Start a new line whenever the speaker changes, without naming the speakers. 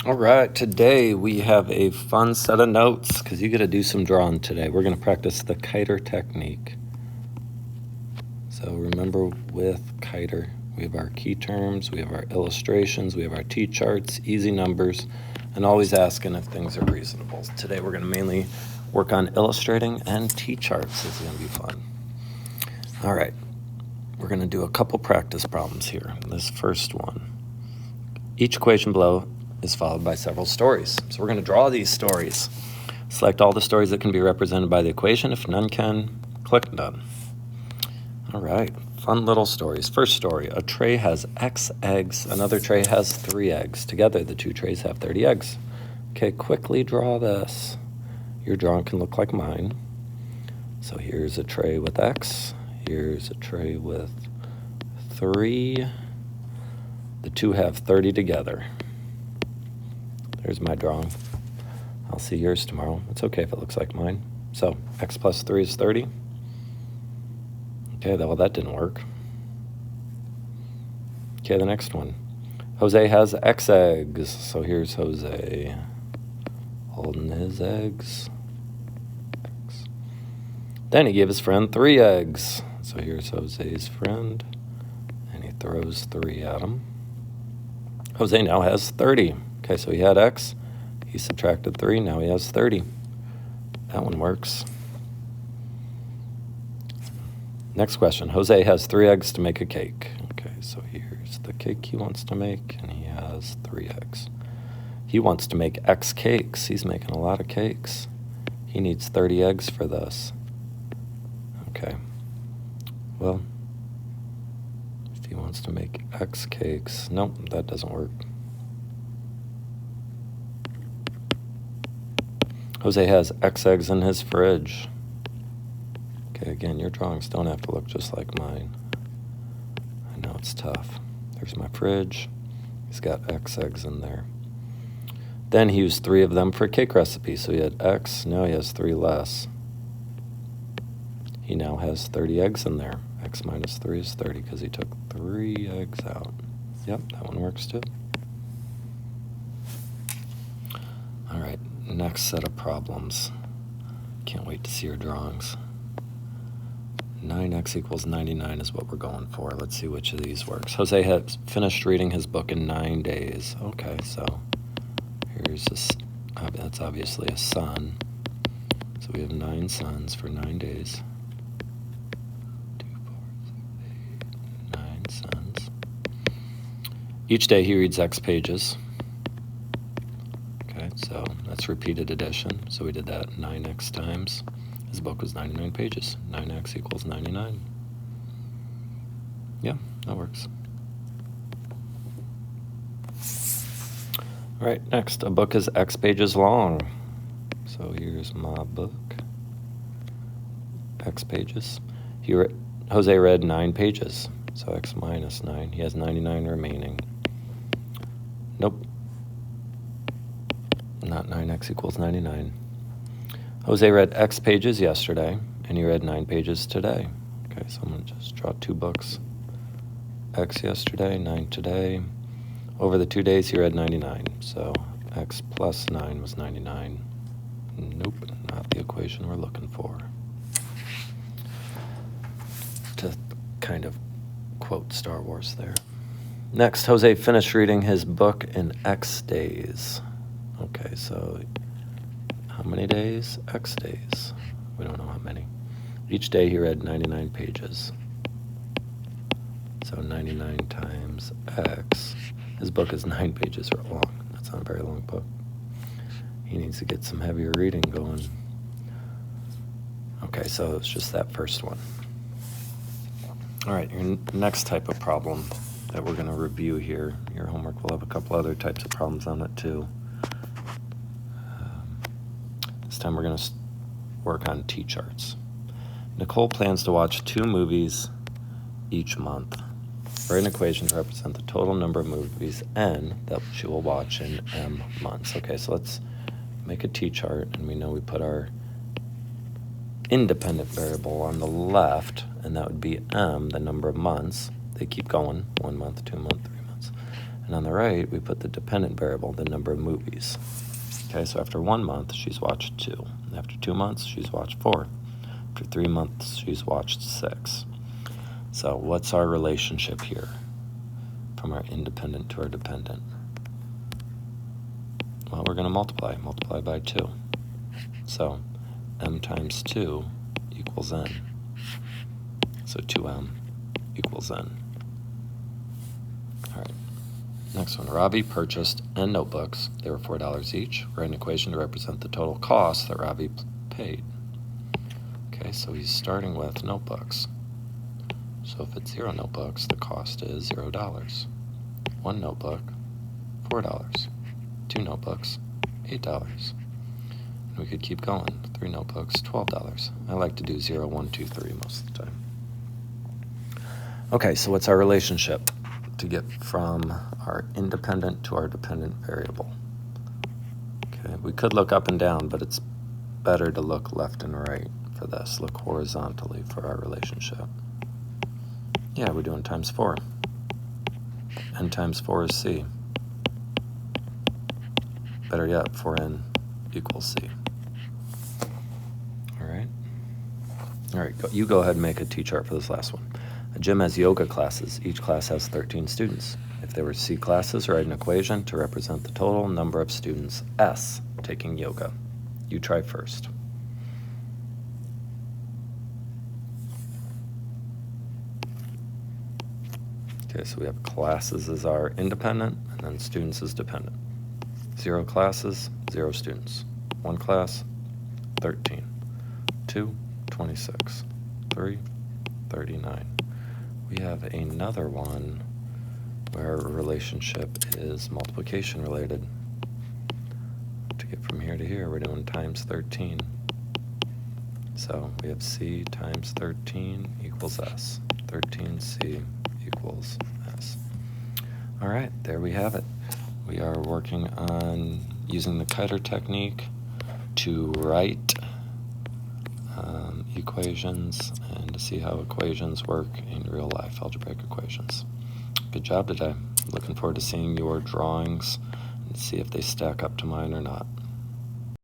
All right, today we have a fun set of notes because you get to do some drawing today. We're going to practice the kiter technique. So remember with kiter, we have our key terms, we have our illustrations, we have our T-charts, easy numbers, and always asking if things are reasonable. Today we're going to mainly work on illustrating and T-charts. It's going to be fun. All right, we're going to do a couple practice problems here. This first one. Each equation below is followed by several stories. So we're going to draw these stories. Select all the stories that can be represented by the equation. If none can, click None. All right, fun little stories. First story, a tray has X eggs, another tray has 3 eggs. Together, the 2 trays have 30 eggs. Okay, quickly draw this. Your drawing can look like mine. So here's a tray with X. Here's a tray with 3. The 2 have 30 together. There's my drawing. I'll see yours tomorrow. It's okay if it looks like mine. So X plus 3 is 30. Okay, well, that didn't work. Okay, the next one. Jose has X eggs. So here's Jose holding his eggs. X. Then he gave his friend 3 eggs. So here's Jose's friend. And he throws 3 at him. Jose now has 30. Okay, so he had X. He subtracted 3. Now he has 30. That one works. Next question. Jose has 3 eggs to make a cake. Okay, so here's the cake he wants to make, and he has 3 eggs. He wants to make X cakes. He's making a lot of cakes. He needs 30 eggs for this. Okay. Well, if he wants to make X cakes, nope, that doesn't work. Jose has X eggs in his fridge. Okay, again, your drawings don't have to look just like mine. I know it's tough. There's my fridge. He's got X eggs in there. Then he used 3 of them for a cake recipe. So he had X, now he has 3 less. He now has 30 eggs in there. X minus 3 is 30 because he took 3 eggs out. Yep, that one works too. All right, next set of problems. Can't wait to see your drawings. 9x equals 99 is what we're going for. Let's see which of these works. Jose has finished reading his book in 9 days. Okay, so here's that's obviously a sun. So we have 9 suns for 9 days. 2, 4, 6, 8, 9 suns. Each day he reads X pages. Okay, so that's repeated addition. So we did that 9x times. His book was 99 pages. 9x equals 99. Yeah, that works. All right, next, a book is X pages long. So here's my book. X pages. Jose read 9 pages. So X minus 9. He has 99 remaining. Nope. Not 9x equals 99. Jose read X pages yesterday, and he read 9 pages today. Okay, so I'm going to just draw 2 books. X yesterday, 9 today. Over the 2 days, he read 99. So X plus 9 was 99. Nope, not the equation we're looking for. To kind of quote Star Wars there. Next, Jose finished reading his book in X days. Okay, so how many days? X days. We don't know how many. Each day he read 99 pages. So 99 times X. His book is 9 pages long. That's not a very long book. He needs to get some heavier reading going. Okay, so it's just that first one. All right, your next type of problem that we're going to review here. Your homework will have a couple other types of problems on it too. This time we're going to work on T-charts. Nicole plans to watch 2 movies each month. Write an equation to represent the total number of movies N that she will watch in M months. Okay, so let's make a T-chart, and we know we put our independent variable on the left, and that would be M, the number of months. They keep going, 1 month, 2 months, 3 months. And on the right, we put the dependent variable, the number of movies. Okay, so after 1 month, she's watched 2. After 2 months, she's watched 4. After 3 months, she's watched 6. So what's our relationship here from our independent to our dependent? Well, we're going to multiply by 2. So m times 2 equals n. So 2m equals n. All right. Next one, Ravi purchased n notebooks. They were $4 each. Write an equation to represent the total cost that Ravi paid. Okay, so he's starting with notebooks. So if it's 0 notebooks, the cost is $0. 1 notebook, $4. 2 notebooks, $8. And we could keep going. 3 notebooks, $12. I like to do 0, 1, 2, 3 most of the time. Okay, so what's our relationship to get from our independent to our dependent variable? Okay, we could look up and down, but it's better to look left and right for this. Look horizontally for our relationship. Yeah, we're doing times 4. N times 4 is C. Better yet, 4n equals C. All right, you go ahead and make a T-chart for this last one. A gym has yoga classes. Each class has 13 students. If there were C classes, write an equation to represent the total number of students S taking yoga. You try first. Okay, so we have classes as our independent, and then students as dependent. 0 classes, 0 students. 1 class, 13. 2, 26. 3, 39. We have another one where our relationship is multiplication related. To get from here to here, we're doing times 13. So we have C times 13 equals S. 13C equals S. All right, there we have it. We are working on using the Kiter technique to write equations and to see how equations work in real life, algebraic equations. Good job today. Looking forward to seeing your drawings and see if they stack up to mine or not.